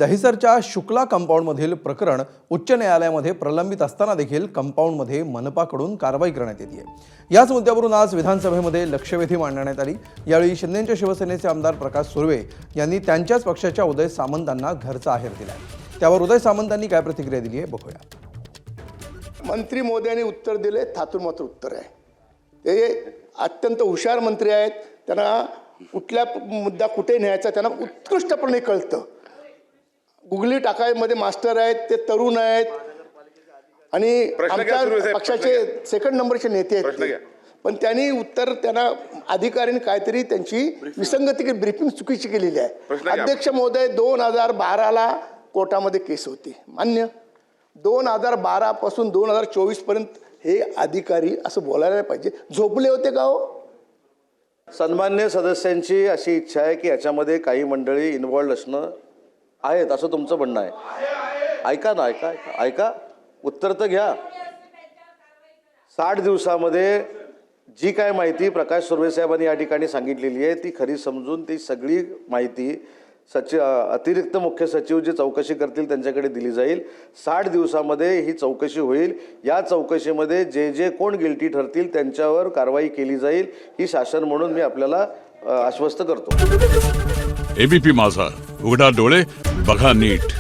दहिसरच्या शुक्ला कंपाऊंडमधील प्रकरण उच्च न्यायालयामध्ये प्रलंबित असताना देखील कंपाऊंडमध्ये मनपाकडून कारवाई करण्यात येते आहे। याच मुद्द्यावरून आज विधानसभेमध्ये लक्षवेधी मांडण्यात आली। यावेळी शिंदेच्या शिवसेनेचे आमदार प्रकाश सुर्वे यांनी त्यांच्याच पक्षाच्या उदय सामंतांना घरचा आहेर दिला। त्यावर उदय सामंतांनी काय प्रतिक्रिया दिली आहे बघूया। मंत्री महोदयांनी उत्तर दिले, थातूर मात्र उत्तर आहे। ते अत्यंत हुशार मंत्री आहेत, त्यांना कुठला मुद्दा कुठे न्यायचा त्यांना उत्कृष्टपणे कळतं। गुगली टाकायमध्ये मास्टर आहेत, ते तरुण आहेत आणि आमच्या पक्षाचे सेकंड नंबरचे नेते आहेत ते। पण त्यांनी उत्तर त्यांना अधिकाऱ्यांनी काहीतरी त्यांची विसंगती ब्रीफिंग चुकीची केलेली आहे। अध्यक्ष महोदय 2012ला कोर्टामध्ये केस होती, मान्य। 2012 पासून 2024 पर्यंत हे अधिकारी असं बोलायला पाहिजे, झोपले होते का हो? सन्मान्य सदस्यांची अशी इच्छा आहे की याच्यामध्ये काही मंडळी इन्व्हॉल्ड असणं आहेत असं तुमचं म्हणणं आहे। ऐका ना, ऐका ऐका ऐका उत्तर तर घ्या। 60 दिवसामध्ये जी काय माहिती प्रकाश सुर्वे साहेबांनी या ठिकाणी सांगितलेली आहे ती खरी समजून ती सगळी माहिती अतिरिक्त मुख्य सचिव जी चौकशी करतील त्यांच्याकडे दिली जाईल। 60 दिवसामध्ये ही चौकशी होईल। या चौकशीमध्ये जे जे कोण गिल्टी ठरतील त्यांच्यावर कारवाई केली जाईल ही शासन म्हणून मी आपल्याला आश्वस्त करतो। एबीपी माझा, उघडा डोळे बघा नीट।